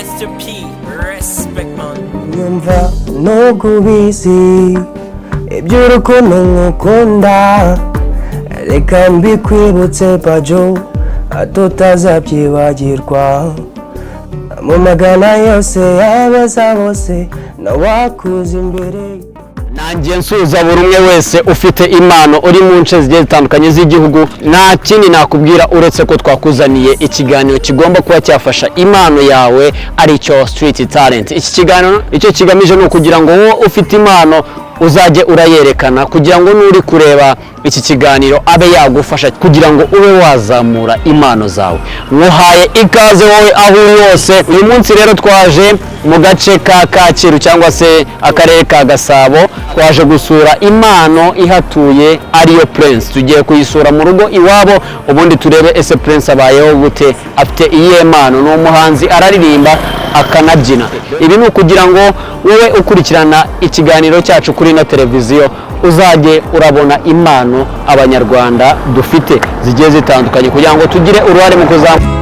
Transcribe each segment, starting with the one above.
Master P, respect man. Nyumva nukubizi iby'urukundo nkukunda, reka mbikwibutse pajo atutazabyibagirwa. Mu magana yose y'abeza bose nawakuze imbere. Nanjye nsuza buri umwe wese ufite impano uri mu nce zigiye zitandukanye z'igihugu, nta kindi nakubwira uretse ko twakuzaniye ikiganiro kigomba kuba cyafasha impano yawe, ari cyo Street Talent. Iki kiganiro icyo kigamije ni ukugira ngo wowe ufite impano uzajye urayerekana, kugira ngo n'uri kureba iki kiganiro abe yagufasha kugira ngo ube wazamura impano zawe. Muhaye ikaze wowe aho uri hose. Uyu munsi rero twaje mu gace ka Kacyiru cyangwa se akarere ka Gasabo, twaje gusura impano ihatuye ariyo Prince. Tugiye kuyisura mu rugo iwabo, ubundi turebe ese Prince abayeho gute, afite iyihe mpano. Ni umuhanzi, araririmba akanabyina. Ibi ni ukugira ngo wowe ukurikirana ikiganiro cyacu kuri ino televiziyo uzajye urabona impano abanyarwanda dufite zigiye zitandukanye, kugira ngo tugire uruhare mu kuzamura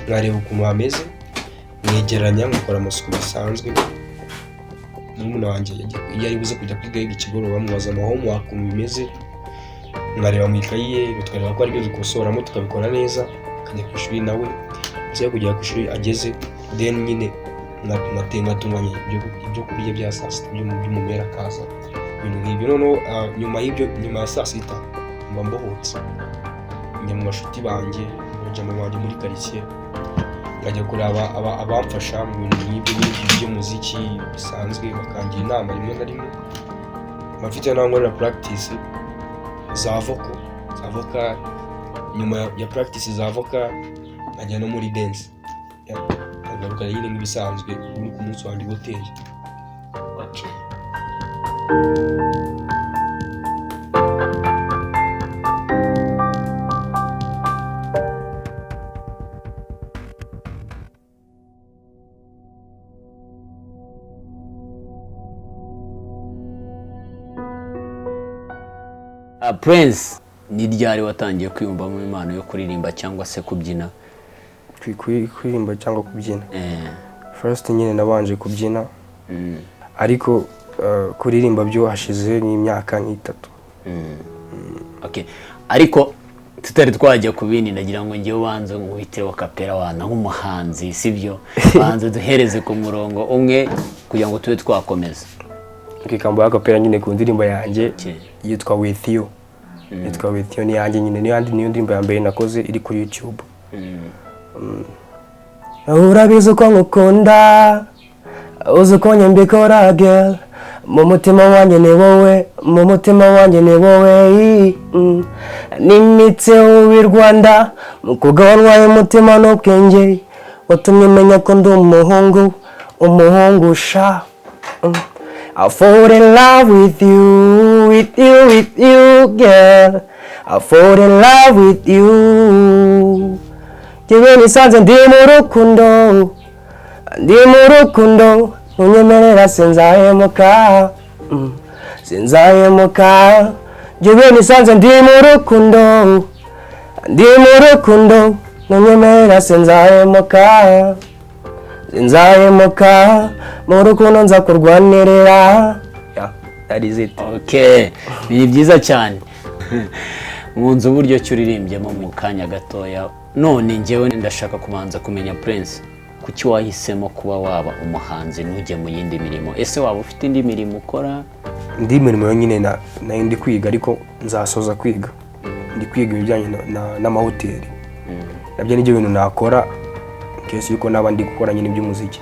nkareba ukuntu hameze, mwegeranya nkakora amasuku bisanzwe. N'umuntu wanjye iyo ari buze kujya kwiga ikigoroba mubaza homework ukuntu bimeze, nkareba mu ikayi ye, tukareba ko ari byo dukosoramo tukabikora neza, akajya ku ishuri nawe nzi kugera ku ishuri ageze, then nyine ngatunganya ibyo kurya bya saa sita by'umumera akaza, ibintu nk'ibyo. Noneho nyuma ya saa sita mba mbohotse, njya mu bashuti banjye, abajama banjye muri quartier, nkajya kureba abamfasha mu bintu nk'ibyo by'umuziki bisanzwe, bakangira inama rimwe na rimwe. Mfite n'aho nkorera practice za vocal, nyuma ya practice za vocal nkajya no muri dance, agaruka nyine nk'ibisanzwe uri ku munsi wanjye hoteli. Prince, ni ryari watangiye kwiyumvamo impano yo kuririmba cyangwa se kubyina? Kuririmba cyangwa kubyina, first nyine nabanje kubyina, ariko kuririmba byo hashize n'imyaka nk'itatu. Okay, ariko tutari twajya ku bindi, nagira ngo ngiye ubanze nkubiteho kapera wana nk'umuhanzi, sibyo? Banze duhereze ku murongo umwe kugira ngo tube twakomeza. Kikamba akapera nyine ku ndirimbo yanjye yitwa With You. Yitwa With You ni yanjye nyine, niyo ndirimbo ya mbere nakoze iri kuri YouTube. Urabizi ko ngukunda, uzi ko nyembikora girl, mu mutima wanjye ni wowe, mu mutima wanjye ni wowe. Nimitse ubi Rwanda, mu kugabanwa umutima n'ubwenge, watumye menya ko ndi umuhungu sha. I fall in love with you, girl. I fall in love with you. Jewe nisanze ndi mu rukundo, unyemerera sinzahemuka. Jewe nisanze ndi mu rukundo, unyemerera sinzahemuka. Mu rukundo nza kurwanirira. That is it. Okay, ni byiza cyane. Nkunze uburyo cyuririmbyemo mu kanya gatoya. None njyewe ndashaka kubanza kumenya Prince, kuki wahisemo kuba waba umuhanzi ntujye mu yindi mirimo? Ese waba ufite indi mirimo ukora? Indi mirimo yonyine na ndi kwiga, ariko nzasoza kwiga. Ndi kwiga ibijyanye n'amahoteli. Nabyo ni byo bintu nakora kese yuko naba ndi gukora nyine by'umuziki.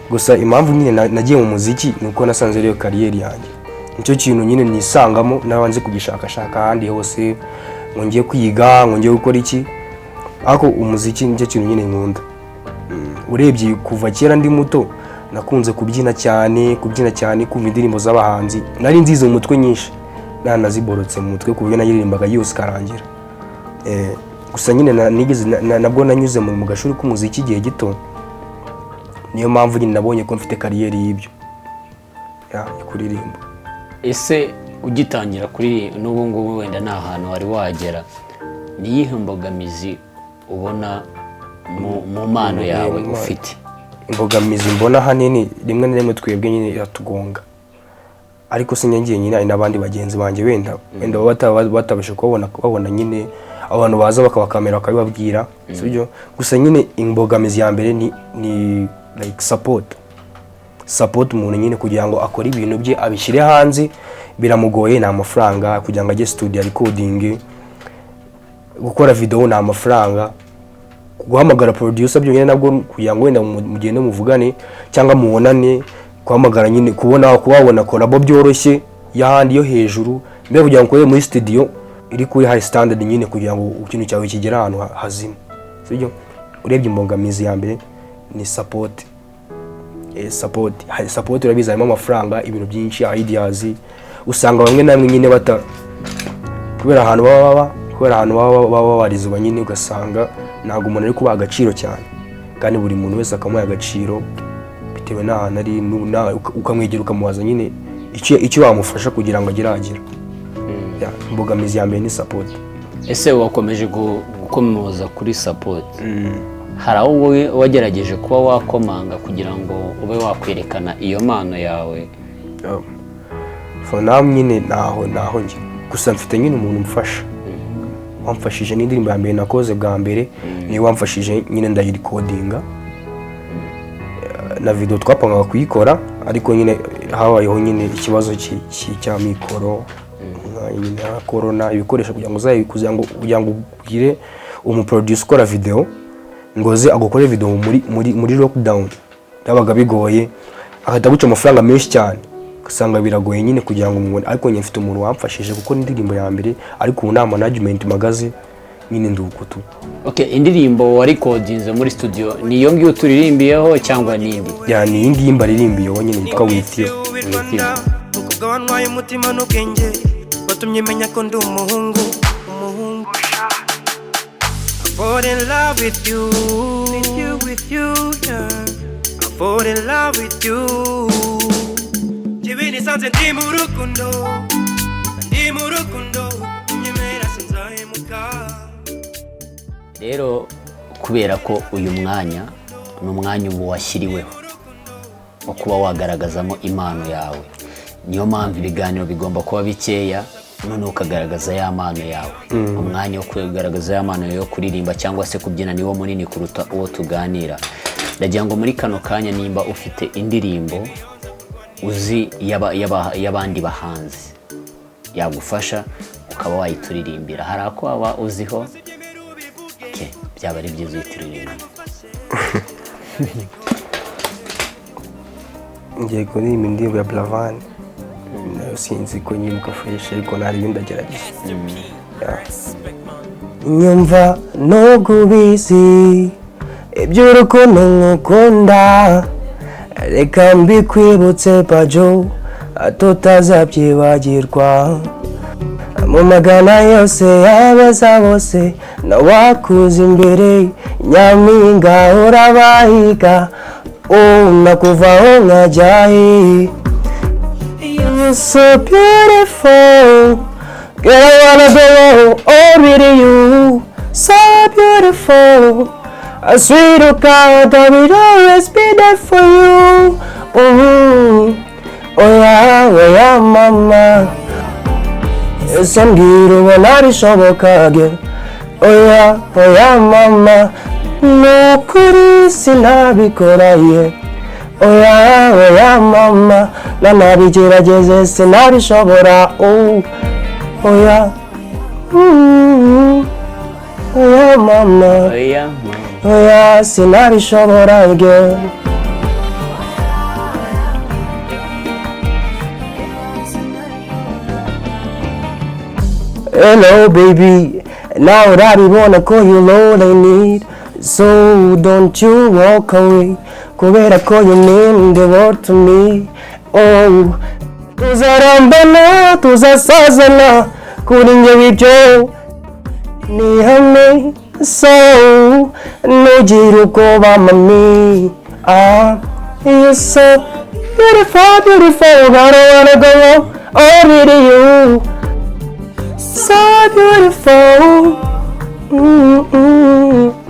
Gusa impamvu nyine nagiye mu muziki nuko nasanze ariyo kariyeri yanjye. Nicyo kintu nyine nisangamo, nabanze kugishakashaka ahandi hose, ngiye kwiga, ngiye gukora iki. Ako umuziki nicyo kintu nyine nkunda. Urebye kuva kera ndi muto nakunze kubyina cyane, kumva indirimbo z'abahanzi. Nari nzize mu mutwe nyinshi, naziborotse mu mutwe ku buryo nayiririmbaga yose karangira. Gusa nyine nabwo nanyuze mu gashuri k'umuziki igihe gito, niyo mpamvu nyine nabonye ko mfite kariyeri y'ibyo kuririmba. Ese ugitangira kuri n'ubu ngubu wenda nta hantu wari wagera, niyihe mbogamizi ubona mu mpano yawe ufite? Imbogamizi mbona hanini rimwe na rimwe twebwe nyine iratugonga, ariko sinyangiye nyine ari n'abandi bagenzi banjye wenda batabasha kubabona nyine abantu baza bakabakamera bakabibabwira, sibyo? Gusa nyine imbogamizi ya mbere ni like support umuntu nyine kugira ngo akore ibintu bye abishyire hanze biramugoye, nta mafaranga. Kugira ngo ajye studio recording, gukora video nta mafaranga, guhamagara producer byo nyine nabwo kugira ngo wenda mugende muvugane cyangwa muonane, guhamagara nyine kubabona collab byoroshye y'ahandi yo hejuru, mbere kugira ngo ukore muri studio iri kuri high standard nyine kugira ngo ikintu cyawe kigera ahantu hazima, sibyo? Urebye imbogamizi ya mbere ni support. Support urabizi harimo amafaranga, ibintu byinshi, ideas. Usanga bamwe namwe nyine kubera ahantu baba babarizwa nyine, ugasanga ntabwo umuntu ari kubaha agaciro cyane, kandi buri muntu wese akamuha agaciro bitewe n'ahantu ari, ukamwegera ukamubaza nyine icyo wamufasha kugira ngo agere. Imbogamizi ya mbere ni support. Ese wakomeje gukomoza kuri support? hari aho wowe wagerageje kuba wakomanga kugira ngo ube wakwerekana iyo mpano yawe? for now nyine naho njye gusa mfite nyine umuntu umfasha wamfashije n'indirimbo ya mbere nakoze bwa mbere niwe wamfashije nyine ndayirekodinga na video twapangaga kuyikora ariko nyine habayeho nyine ikibazo cya mikoro nyine corona ibikoresho kugira ngo ugire umuproducer ukora video ngoze agukore video muri lockdown yabaga bigoye ahita guca amafaranga menshi cyane usanga biragoye nyine kugira ngo umubone ariko nyine mfite umuntu wamfashije gukora indirimbo ya mbere ariko ubu nta management magaze nyine ndukutu. Okay, indirimbo wa recordinze muri studio ni iyo ngiyo turirimbiyeho cyangwa nindi? Yani iyi ngiyi mbaririmbiyeho nyine yitwa Witio. Ukugabanywa umutima n'ubwenge watumye menya ko ndi umuhungu I fall in love with you yeah. I fall in love with you Jibini sanze ndi mu rukundo unyemera sinzahemuka. Rero kubera ko uyu mwanya ni umwanya ubu washyiriweho wo kuba wagaragazamo impano yawe, niyo mpamvu ibiganiro bigomba kuba bikeya none ukagaragaza ya mpano yawe. Umwanya wo kugaragaza ya mpano yo kuririmba cyangwa se kubyina niwo munini kuruta uwo tuganira. Ndagira ngo muri kano kanya nimba ufite indirimbo uzi y'abandi bahanzi yagufasha ukaba wayituririmbira, hari ako waba uziho? Okay, byaba ari byiza uyituririmbira. Ngiye kuririmba indirimbo ya Blavan nayo sinzi ko nyibuka fresh ariko nari ndagerageza. Nyumva no kubizi iby'urukundo nkukunda reka mbikwibutse pajo tutazabyibagirwa mu magana yose y'abeza bose nawakuze imbere nyampinga urabahiga nakuvaho nkajyahe. You're so beautiful girl, I wanna go all with you, so beautiful. I swear to God I will always be there for you. Oh yeah mama, ese mbwira ubona bishoboka again. Oh yeah mama, nukuri sinabikora ye. Oh yeah mama, nanabigerageze sinabishobora. Oh yeah mama, oh yeah sinabishobora again. Hello baby, now that I wanna call you all I need, so don't you walk away, kubera ko you mean the world to me. Oh, tuzarambana tuzasazana kuri njye wibyo ni hamwe, so ntugire ubwoba mami. You're so beautiful, but I don't wanna go all with you. So beautiful.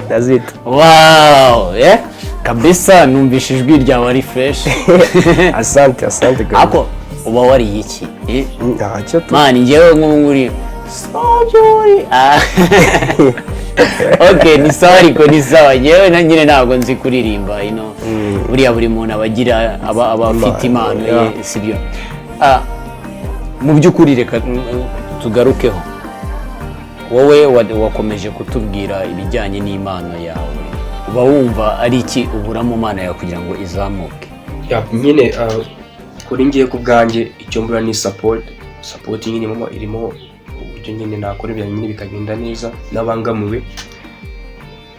That's it. Wow, yeah. Kabisa numvishe ijwi ryawe ari fresh. Asante ako uba wari iki? Ntacyo tu. Man ngewe nk'uri Sojoy. Okay, ni sawa ariko ni sawa. Ngewe nyine ntabwo nzi kuririmba buriya buri muntu abagira abafite impano ye, sibyo? Mu by'ukuri reka tugarukeho. Wowe wakomeje kutubwira ibijyanye n'impano yawe, uba wumva ari iki ubura mu mpano yawe kugira ngo izamuke? Nyine kuri ngiye ku bwanjye icyo mbura ni support nyine irimo uburyo nyine nakora ibintu nyine bikagenda neza n'abangamiwe.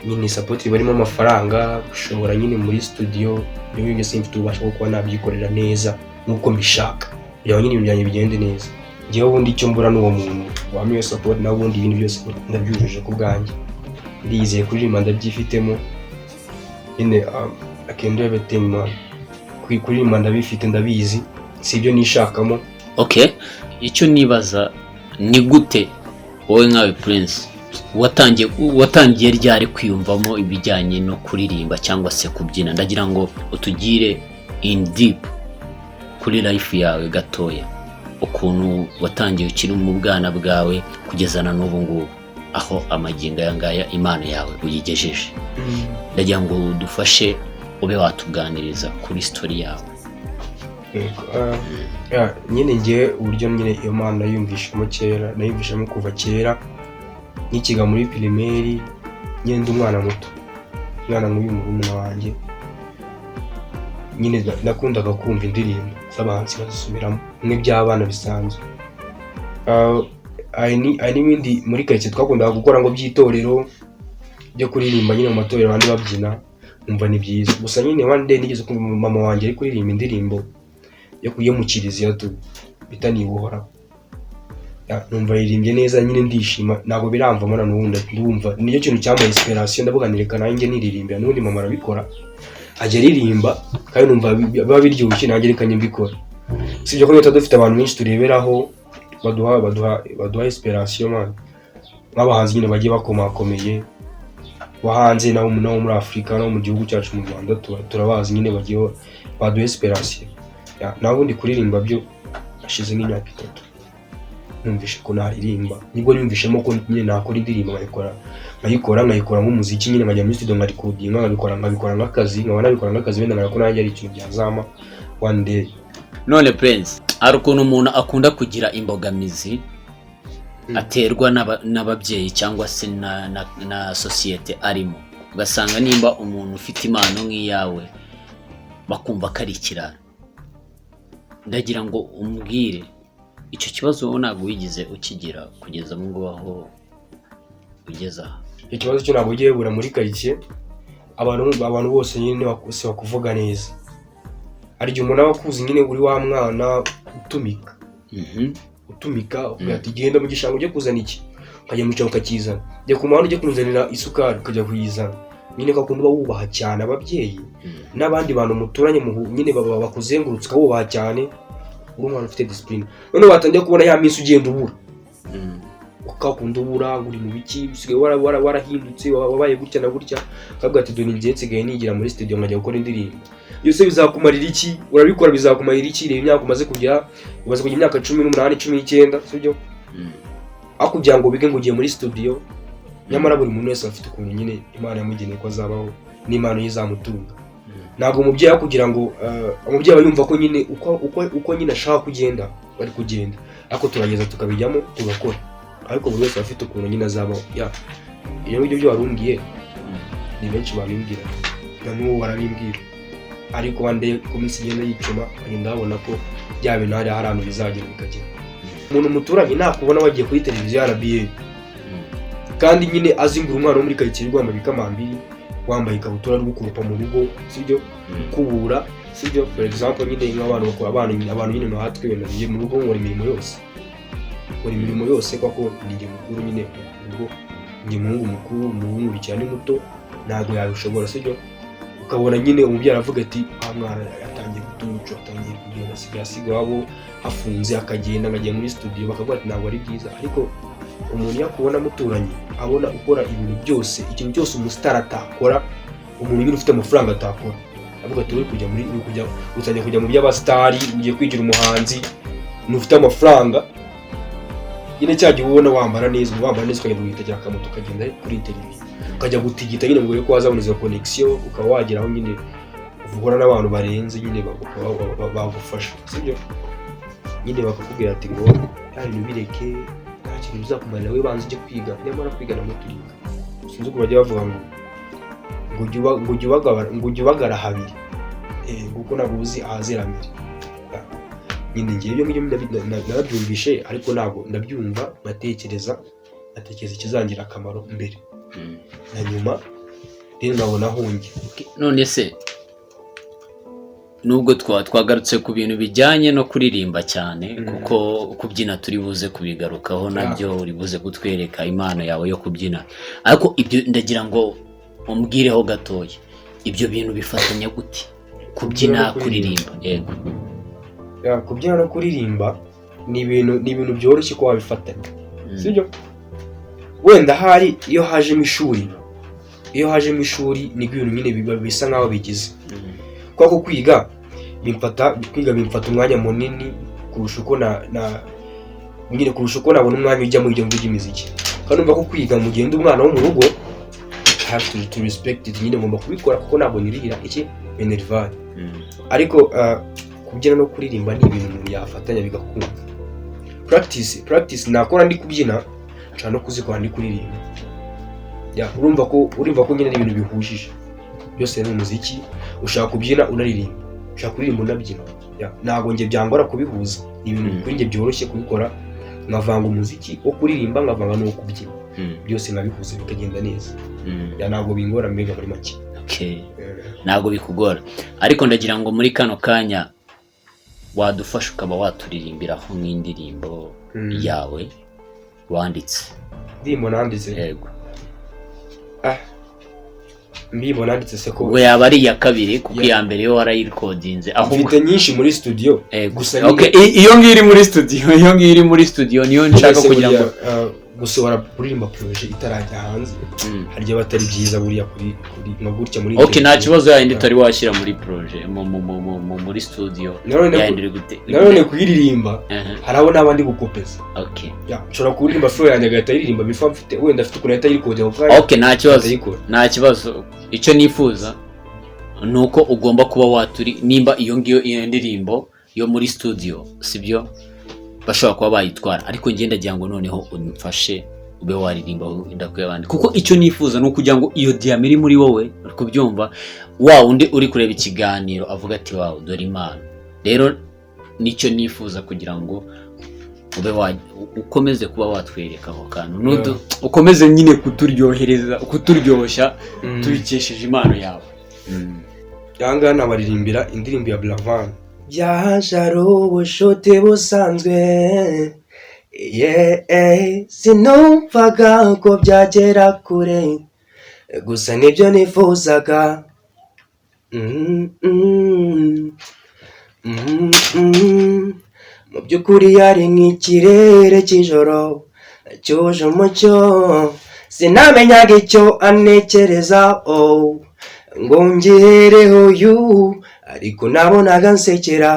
Nyine support barimo amafaranga gushobora nyine muri studio niyo byose mfite ubasha kuba nabyikorera neza nkuko mbishaka kugira ngo nyine ibintu bigende neza. Ngewe ubundi icyo mbura n'uwo muntu wamiye support na ubundi ibintu byose ndabyujuje ku bwanjye, ndizeye kuririmba ndabyifitemo nyine I can do everything man. Kuririmba ndabifite ndabizi, sibyo nishakamo. Okay, icyo nibaza ni gute wowe nkawe Prince watangiye ryari kwiyumvamo ibijyanye no kuririmba cyangwa se kubyina? Ndagira ngo utugire in deep kuri life yawe gatoya, ukuntu watangiye ukiri mu bwana bwawe kugeza na n'ubu ngubu aho amagingo yangaya impano yawe uyigejeje. Ndagira ngo udufashe ube watuganiriza kuri story yawe. Nyine ngiye uburyo nyine iyo mpano nayumvishamo kuva kera nkikiga muri primaire, nyine ndi umwana muto, umwana nk'uyu murumuna wanjye, nyine nakundaga kumva indirimbo z'abahanzi bazisubiramo nk'iby'abana bisanzwe. hari n'ibindi muri karitsiye twakundaga gukora ngo by'itorero byo kuririmba nyine mu matorero abandi babyina, umva ni byiza. Gusa nyine one day nigeze kumva mama wanjye ari kuririmba indirimbo yo mu kiliziya bita Nibuhoraho, numva yiririmbye neza nyine ndishima, ntabwo biramvamo na n'ubundi ndumva niyo kintu cyambaye inspiration, ndavuga nireka nanjye niririmbira n'ubundi mama arabikora ajya aririmba kandi numva biba biryoshye nanjye reka mbikora. Sibyo ko dufite abantu benshi tureberaho baduha inspiration man, nk'abahanzi nyine bagiye bakomakomeye bahanze naho muri Afrika no mu gihugu cyacu mu Rwanda turabazi nyine bagiye baduha inspiration. Naho ndi kuririmba byo ashize nk'imyaka 3 numvishe ko naririmba, nibwo numvishemo ko nyine nakora indirimbo nkayikora nk'umuziki nyine nkajya muri studio nkarecordinga nkabikora nk'akazi, nkaba nabikora nk'akazi wenda nkako nanjye ari ikintu byazama one day. None Prince, hari ukuntu umuntu akunda kugira imbogamizi aterwa n'ababyeyi cyangwa se na societe arimo, ugasanga nimba umuntu ufite impano nk'iyawe bakumva ko ari ikirara. Ndagira ngo umbwire icyo kibazo wowe ntabwo wigize ukigira kugeza mu ngo aho ugeza. Ikibazo cyo ntabwo ugiye bura muri karitsiye, abantu bose nyine bakuvuga neza. Hari igihe umuntu aba akuzi nyine uri wa mwana utumika ugahita igenda mu gishanga ujya kuzana iki, ukajya mu cyaro ukakizana, ujya ku muhanda ujya kumuzanira isukari ukajya kuyizana. Nyine kakunda wubaha cyane ababyeyi n'abandi bantu muturanye nyine bakuzengurutse wubaha cyane, uri umwana ufite discipline. None watangiye kubona ya minsi ugenda ubura, ukakunda ubura uri mu biki, usigaye warahindutse wabaye gutya na gutya, akavuga ati dore ngiye nsigaye nigira muri studio nkajya gukora indirimbo. Yose bizakumarira iki? Urabikora bizakumarira iki? Reba imyaka umaze kujya imyaka 18 19, sibyo? Akugira ngo bige ngo ugiye muri studio, nyamara buri muntu wese afite ukuntu nyine Imana yamugeneye ko azabaho n'Imana yizamutunga. Ntabwo umubyeyi akugira ngo umubyeyi bayumva ko nyine uko nyine ashaka kugenda bari kugenda, ariko turageza tukabijyamo tugakora, ariko buri wese afite ukuntu nyine azabaho. Iyo ngibyo byo warumbiye ni benshi babimbwira na n'uwo barabimbwira, ariko wande ku minsi igenda yicuma agenda abona ko bya bintu hari ahantu bizagera bikagera. Umuntu muturanye nakubona wagiye kuri televiziyo ya RBA kandi nyine azingura umwana wo muri karitsiye rwamba bikamambiri, wambaye ikabutura ari gukurupa mu rugo, sibyo kubura, sibyo for example nyine nk'abantu bakora abantu nyine nahatwe wenda ngiye mu rugo nkora imirimo yose kuko ndi mukuru nyine ubwo ndi muhungu mukuru, umuhungu cyane muto ntabwo yabishobora, sibyo. Ukabona nyine umubyeyi aravuga ati mwana yatangiye gutuca, atangiye kugenda asiga wabo afunze akagenda nkajya muri studio, bakavuga ati ntabwo ari byiza. Ariko umuntu yakubona muturanye abona ukora ibintu byose, ikintu cyose umustar atakora, umuntu nyine ufite amafaranga atakora, avuga ati uri kujya mu by'abastari, ugiye kwigira umuhanzi, ufite amafaranga nyine cyagiye ubona wambara neza ukagenda witegera akamoto ukagenda kuri televiziyo ukajya gutigita nyine ngo ko wazabona izo connection, ukaba wageraho nyine uvugana n'abantu barenze nyine bagufasha, sibyo. Nyine bakakubwira ati ngo ibintu bireke, nta kintu bizakumarira, we banze ujye kwiga, nyamara kwiga na muto yiga. Sinzi uko bajya bavuga ngo ujye ubagara habiri, kuko ntabwo uzi ahaziramira. Nyine ngiye ibyo ngibyo narabyumvishe, ariko ntabwo ndabyumva, ngatekereza ikizangira akamaro mbere na nyuma rero nkabona ahunge. None se nubwo twagarutse ku bintu bijyanye no kuririmba cyane, kuko kubyina turi buze kubigarukaho nabyo, uri buze kutwereka impano yawe yo kubyina, ariko ibyo ndagira ngo umbwireho gatoya, ibyo bintu bifatanya gute kubyina kuririmba? Yego, kubyina no kuririmba ni ibintu byoroshye ko wabifatanya, sibyo. wenda hari iyo hajemo ishuri nibwo ibintu nyine biba bisa nkaho bigize kuko kwiga bimfata umwanya munini kurusha uko nabona umwanya ujya muri ibyo by'imiziki kandi numva ko kwiga mu gihe ndi umwana wo mu rugo have to respect it nyine ngomba kubikora kuko ntabwo nirihira iki Minerval ariko kubyina no kuririmba ni ibintu umuntu yafatanya bigakunda practice nakora ndi kubyina nshaka no kuzikora ndi kuririmba urumva ko nyine ibintu bihujije byose ni umuziki ushaka kubyina unaririmba ushaka kuririmba unabyina ntabwo njye byangora kubihuza ni ibintu kuri njye byoroshye kubikora nkavanga umuziki wo kuririmba nkavanga no kubyina byose nabihuza bikagenda neza ntabwo bingora mbega muri make ntabwo bikugora ariko ndagira ngo muri kano kanya wadufasha ukaba waturirimbiraho nk'indirimbo yawe wanditse ndimo nanditse yego mbibona nanditse se ko ubwo yaba ari iya kabiri kuko iya mbere yo warayirekodinze aho mfite nyinshi muri studio gusa iyo ngiri muri studio niyo nshaka kugira ngo gusohora kuririmba projet itarajya hanze harya batari byiza buriya kuri magutya muri nta kibazo yandi tari washyira muri projet muri studio yandire gute none kuyiririmba harabo nabandi gukopeza nshobora kuririmba flow yanjye agahita yiririmba bifa mfite wenda afite ukuntu yirikodera nta kibazo icyo nifuza nuko ugomba kuba waturi nimba iyo ndirimbo yo muri studio sibyo bashobora kuba bayitwara ariko ngenda ndagira ngo noneho umfashe ube waririmba ndakuye abandi kuko icyo nifuza no kugira ngo iyo diamond iri muri wowe kubyumva undi uri kureba ikiganiro avuga ati wawe dore Imana rero nicyo nifuza kugira ngo ube ukomeze kuba watwereka aho kantu ukomeze nyine kuturyoshya tubikesheje impano yawe yanga nabaririmbira indirimbo ya Blavan byaje ari ubushuti busanzwe sinumvaga ko byagera kure gusa nibyo nifuzaga mu by'ukuri yari nk'ikirere cy'ijoro cyuje umucyo sinamenyaga icyo anekereza ngo ngihereho ariko nabonaga nsekera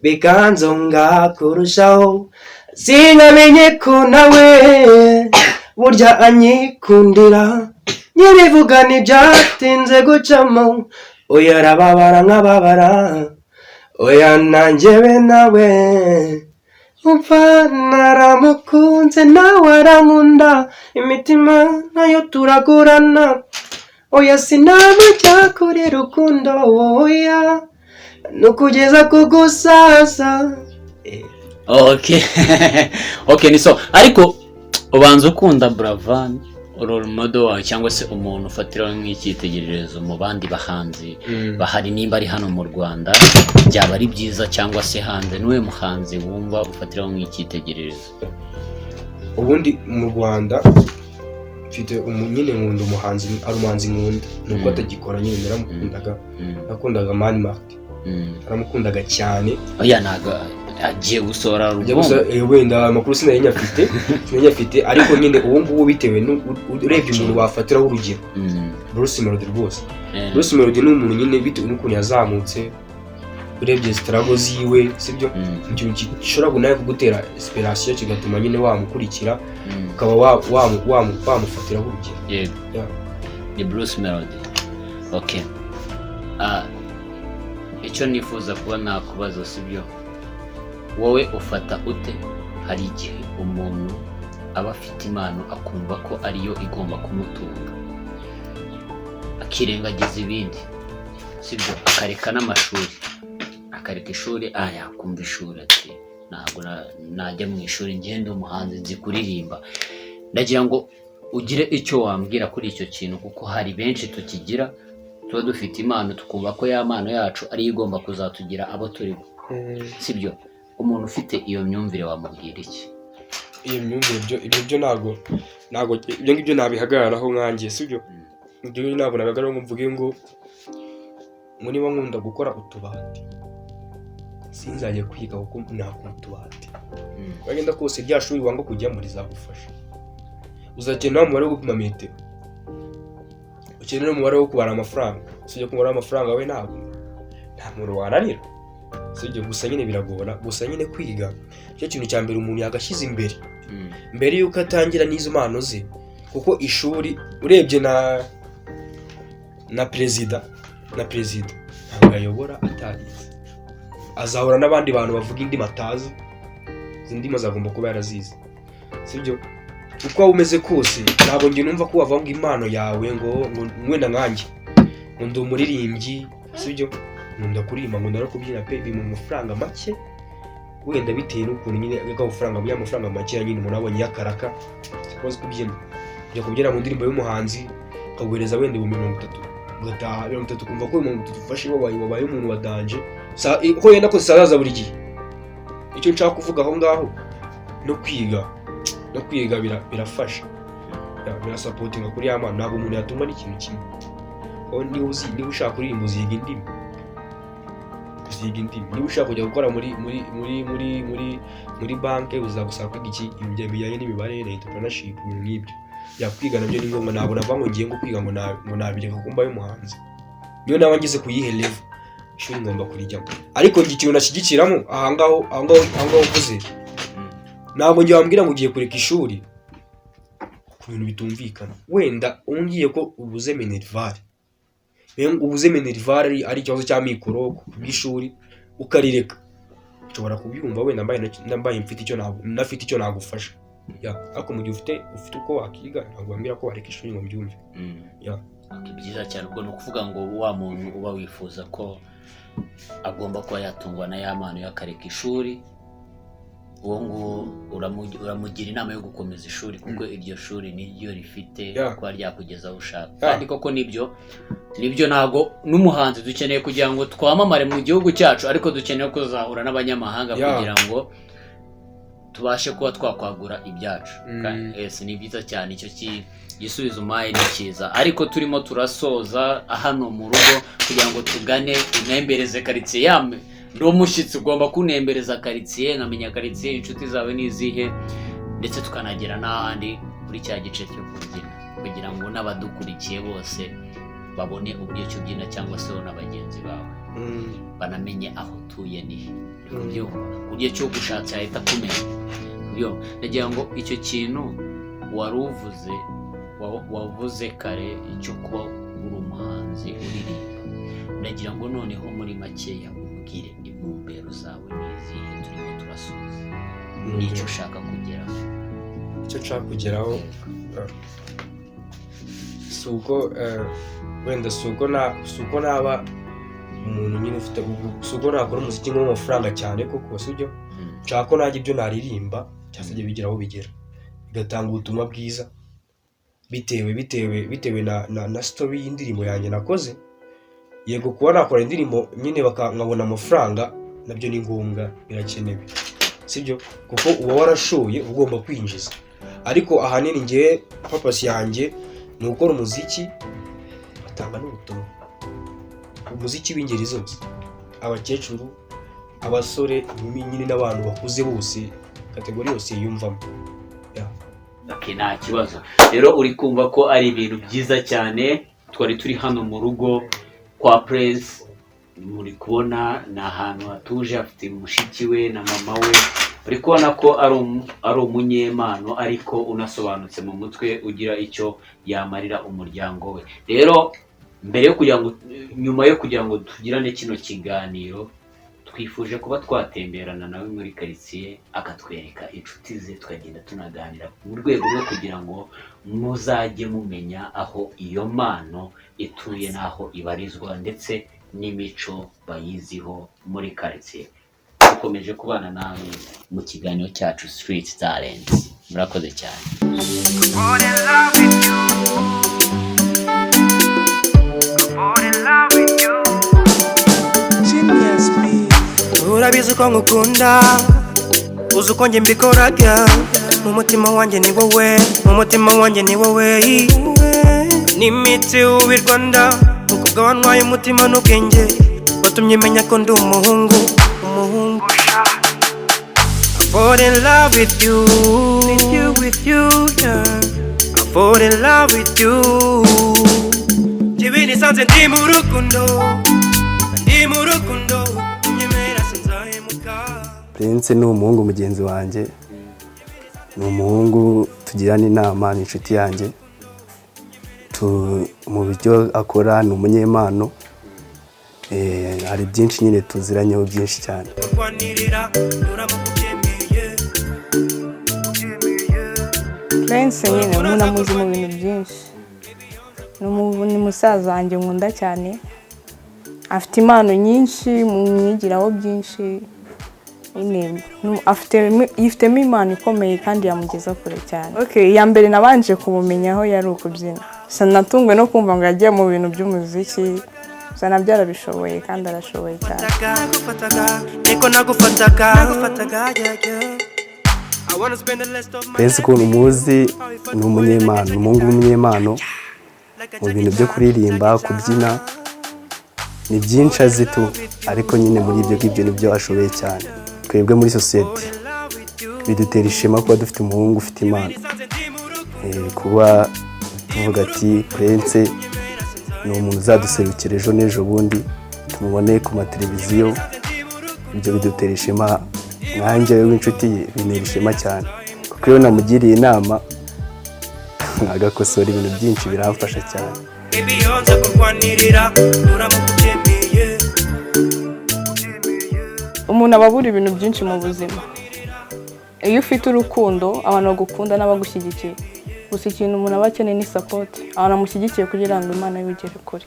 bikanzonga kurushaho sinamenye ko nawe burya anyikundira nyirivuga ntibyatinze gucamo oya arababara nkababara oya nanjyewe nawe umva naramukunze nawe arankunda imitima nayo turagurana oya sinamujya kuri rukundo oya nukugeza kugusaza okay ni so ariko ubanza ukunda Buravan role model wawe cyangwa se umuntu ufatiraho nk'icyitegererezo mu bandi bahanzi bahari nimba ari hano mu Rwanda byaba ari byiza cyangwa se hanze niwe muhanzi wumva ufatiraho nk'icyitegererezo ubundi mu Rwanda mfite nyine nkunda umuhanzi nkunda nuko atagikora nyine nakundaga Mani Martin aramukundaga cyane oya naga agiye gusohora wenda amakuru sinayafite ariko nyine ubu ngubu bitewe urebye umuntu wafatiraho urugero Bruce Melody rwose Bruce Melody ni umuntu nyine bitewe n'ukuntu yazamutse urebye struggle ziwe sibyo ikintu gishobora nawe kugutera inspiration kigatuma nyine wamukurikira ukaba wamufatiraho urugero ni Bruce Melody okay icyo nifuza kuba nakubaza sibyo wowe ufata ute hari igihe umuntu aba afite impano akumva ko ariyo igomba kumutunga akirengagiza ibindi sibyo akareka n'amashuri akareka ishuri yakumva ishuri ati ntabwo najya mu ishuri ngende umuhanzi nzi kuririmba ndagira ngo ugire icyo wambwira kuri icyo kintu kuko hari benshi tukigira tuba dufite impano tukumva ko ya mpano yacu ariyo igomba kuzatugira abo turi bo sibyo umuntu ufite iyo myumvire wamubwira iki iyo myumvire ibyo ntabwo ibyo ngibyo nabihagararaho nkanjye sibyo ibyo ntabwo nabihagararaho ngo mvuge ngo niba nkunda gukora utubati sinzajya kwiga kuko nakora utubati wagenda kose rya shuri wanga kujyamo rizagufasha uzakenera umubare wo gupima metero, ukenera umubare wo kubara amafaranga. Sijya kubara amafaranga we nta muntu wananira. Sijya gusa nyine biragora, gusa nyine kwiga cyo kintu cya mbere umuntu yagashyize imbere mbere yuko atangira n'izo mpano ze, kuko ishuri urebye na perezida ntabwo ayobora atarize, azahura n'abandi bantu bavuga indimi atazi, indimi azagomba kuba yarazize, sibyo? Uko waba umeze kose ntabwo njye numva ko wavanga impano yawe ngo wenda nkanjye ngo ndi umuririmbyi, sibyo? Nkunda kuririmba, nkunda no kubyina pe, bimpa amafaranga make wenda bitewe n'ukuntu nyine amafaranga make nyine umuntu abonye yakaraka sikoze kubyina, njya kubyina mu ndirimbo y'umuhanzi akaguhereza wenda 30 ugataha 30 kumva ko 30 ufashe wabaye umuntu wadanje ko yenda ko zisaza buri gihe. Icyo nshaka kuvuga aho ngaho no kwiga birafasha, birasupportinga kuri ya mpano. Ntabwo umuntu yatumwa n'ikintu kimwe. Niba ushaka kuririmba uziga indimi, niba ushaka kujya gukora muri banki uzagusaba kwiga ibintu bijyanye n'imibare na entrepreneurship, ibintu nk'ibyo. Yakwiga nabyo ni ngombwa. Ntabwo navuga ngo ngiye kwiga ngo nabireka kumba y'umuhanzi, niyo naba ngize kuyihe level ishuri ngomba kurijyamo. Ariko ikintu nashyigikiramo aha ngaho uvuze, ntabwo ngiye wambwira ngo ugiye kureka ishuri ku bintu bitumvikana. Wenda ungiye ko ubuze minervare, ubuze minervare ari ikibazo cya mikoro bw'ishuri ukarireka, ushobora kubyumva wenda mbaye mfite icyo nagufasha. Ariko mu gihe ufite uko wakiga, ntabwo wambwira ko wareka ishuri ngo mbyumve. Byiza cyane, ubwo ni ukuvuga ngo wa muntu uba wifuza ko agomba kuba yatungwa na ya mpano yakareka ishuri, uwo ngo uramugira inama yo gukomeza ishuri, kuko iryo shuri niryo rifite kuba ryakugeza aho ushaka. Kandi koko nibyo ntago n'umuhanzi dukeneye kugira ngo twamamare mu gihugu cyacu, ariko dukeneye kuzahura n'abanyamahanga kugira ngo tubashe kuba twakwagura ibyacu. Ese ni byiza cyane, icyo gisubizo umpaye ni cyiza. Ariko turimo turasoza hano mu rugo kugira ngo tugane inembereze karitsiye yame. Ndi umushyitsi, ugomba kunembereza karitsiye, nkamenya karitsiye inshuti zawe n'izihe, ndetse tukanagera n'ahandi kuri cya gice cyo kubyina, kugira ngo n'abadukurikiye bose babone uburyo cyo byina, cyangwa se na bagenzi bawe banamenye aho utuye nihe. Uburyo cyo gushatse ahita kumenya. Nagira ngo icyo kintu waruvuze wavuze kare cyo kuba uri umuhanzi uririmba, nagira ngo noneho muri makeya umbwire intumbero zawe n'izihe turimo turasoza, n'icyo ushaka kugeraho. Icyo nshaka kugeraho suko naba umuntu nyine ufite suko nakora umuziki nk'amafaranga cyane koko, sibyo? Nshaka ko najya ibyo naririmba cyasajye bigeraho bigera, bigatanga ubutumwa bwiza bitewe na story y'indirimbo yanjye nakoze. Yego kuba nakora indirimbo nyine nkabona amafaranga nabyo ni ngombwa, birakenewe, sibyo? Kuko uba warashoye ugomba kwinjiza. Ariko ahanini ngiye purpose yanjye ni gukora umuziki batanga n'ubutumwa, umuziki w'ingeri zose, abakecuru, abasore, inkumi nyine n'abantu bakuze bose, kategori yose yumvamo. Nta kibazo. Rero uri kumva ko ari ibintu byiza cyane. Twari turi hano mu rugo kwa Prince, muri kubona ni ahantu hatuje, afite mushiki we na mama we. Uri kubona ko ari umunyempano, ariko unasobanutse mu mutwe, ugira icyo yamarira umuryango we. Rero nyuma yo kugira ngo tugirane kino kiganiro, twifuje kuba twatemberana nawe muri karitsiye, akatwereka inshuti ze, tukagenda tunaganira mu rwego rwo kugira ngo muzajye mumenya aho iyo mpano ituye n'aho ibarizwa, ndetse n'imico bayiziho muri karitsiye. Dukomeje kubana namwe mu kiganiro cyacu Street Talents. Murakoze cyane. Urabizi ko ngukunda, uzi uko njye mbikoraga, mu mutima wanjye ni wowe, n'imiti ubi Rwanda, ukubwa wantwaye umutima n'ubwenge, watumye menya ko ndi umuhungu. I fall in love with you, yeah. fall in love with you. Jibini sanze ndi mu rukundo, unyemera sinzahemuka. Prince ni umuhungu mugenzi wanjye, ni umuhungu tugirana inama, ni inshuti yanjye, mu buryo akora ni umunyempano, hari byinshi nyine tuziranyeho byinshi cyane. Prince nyine umuntu amuzi mu bintu byinshi, ni musaza wanjye nkunda cyane, afite impano nyinshi, mwigiraho byinshi, yifitemo impano ikomeye kandi yamugeza kure cyane. Iya mbere nabanje kumumenyaho yari ukubyina, sinatungwe no kumva ngo yagiye mu bintu by'umuziki, sana byarabishoboye kandi arashoboye cyane. Prince ukuntu umuzi ni umunyempano, umuhungu w'umunyempano mu bintu byo kuririmba, kubyina, ni byinshi azi tu, ariko nyine muri ibyo ngibyo nibyo ashoboye cyane. Twebwe muri sosiyete bidutera ishema kuba dufite umuhungu ufite impano, kuba tuvuga ati Prince ni umuntu uzaduserukira ejo n'ejo bundi, tumubone ku mateleviziyo, ibyo bidutera ishema. Nkanjye w'inshuti ye bintera ishema cyane, kuko iyo namugiriye inama agakosora ibintu byinshi biramfasha cyane. Umuntu aba abura ibintu byinshi mu buzima. Iyo ufite urukundo, abantu bagukunda n'abagushyigikiye, gusa ikintu umuntu aba akeneye ni support, abantu bamushyigikiye kugira ngo Imana yigere kure.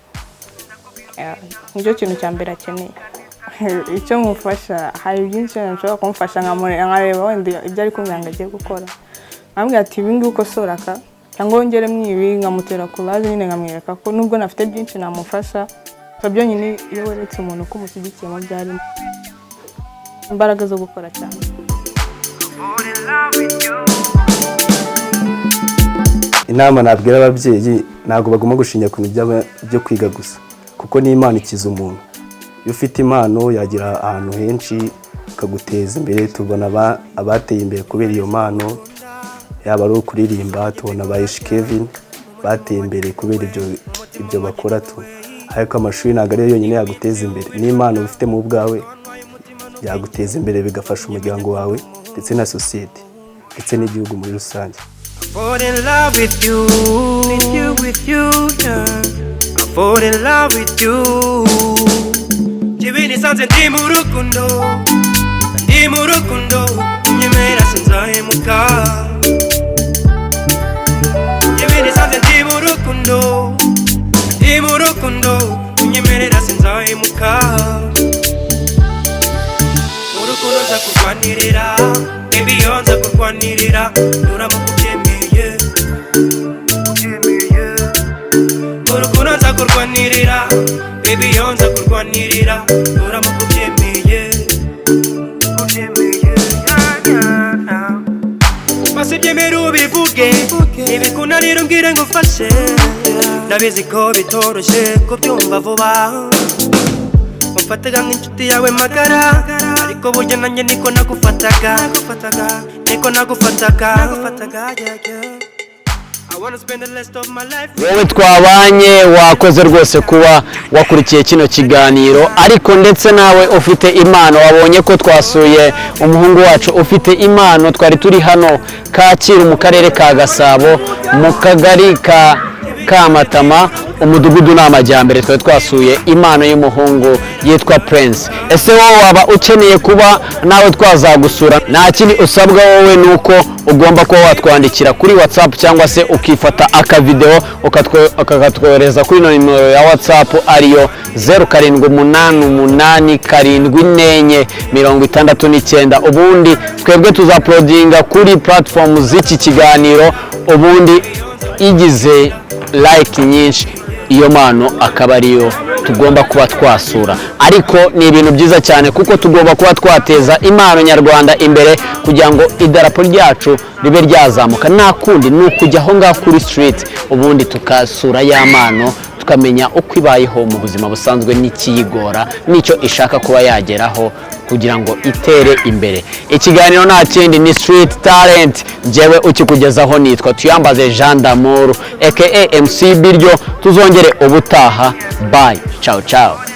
Nicyo kintu cya mbere akeneye. Icyo mufasha, hari byinshi nshobora kumufasha, nkareba wenda ibyo ari kumwe agiye gukora, nkambwira ati ibi ngibi ukosora aka, cyangwa wongere mwibi, nkamutera courage nyine, nkamwereka ko nubwo nafite byinshi namufasha. Byo nyine iyo weretse umuntu ko umushyigikiye mu byarimo, imbaraga zo gukora cyane. Inama nabwira ababyeyi, ntabwo bagomba gushingira ku bintu byo kwiga gusa, kuko ni impano ikiza umuntu. Iyo ufite impano yagira ahantu henshi akaguteza imbere. Tubona abateye imbere kubera iyo mpano, yaba ari ukuririmba, tubona ba Kevin bateye imbere kubera ibyo bakora tu. Ariko amashuri ntabwo ariyo yonyine yaguteza imbere, n'impano ufite mu bwawe yaguteza imbere, bigafasha umuryango wawe ndetse na sosiyete ndetse n'igihugu muri rusange. Fall in love with you, yeah. I fall in love with you. Jibini sanze ndi mu rukundo, unyemera sinzahemuka. Jibini sanze ndi mu rukundo, unyemerera sinzahemuka. Mu rukundo nza kurwanirira, baby yo nza kurwanirira, nuramuka ubyemeye. Mu rukundo nza kurwanirira, baby yo nza kurwanirira, nuramuka ubyemeye. Basi byemera ubivuge, ibikunanira umbwire ngo ufashe. Ndabizi ko bitoroshye kubyumva vuba, umfataga nk'inshuti yawe magara, ariko burya nanjye niko nagufataga. wowe twabanye wakoze rwose kuba wakurikiye kino kiganiro, ariko ndetse nawe ufite impano. Wabonye ko twasuye umuhungu wacu ufite impano. Twari turi hano Kacyiru mu karere ka Gasabo, mu kagari ka Kamatama, umudugudu n'amajyambere. Twari twasuye impano y'umuhungu yitwa Prince. Ese wowe waba ukeneye kuba nawe twazagusura, nta kindi usabwa wowe nuko ugomba kuba watwandikira kuri WhatsApp, cyangwa se ukifata akavideo ukakatwohereza kuri nimero ya WhatsApp ariyo 0788745469. ubundi twebwe tuzaplodinga kuri platform z'iki kiganiro, ubundi igize like nyinshi, iyo mpano akaba ariyo tugomba kuba twasura. Ariko ni ibintu byiza cyane, kuko tugomba kuba twateza impano nyarwanda imbere kugira ngo idarapo ryacu ribe ryazamuka. Nta kundi ni ukujya aho ngaho kuri street, ubundi tukasura ya mpano tukamenya uko ibayeho mu buzima busanzwe n'ikiyigora n'icyo ishaka kuba yageraho kugira ngo itere imbere. Ikiganiro nta kindi ni Street Talent, njyewe ukikugezaho nitwa Tuyambaze Jean d'Amour aka MC Biryo. Tuzongere ubutaha, bye, ciao ciao.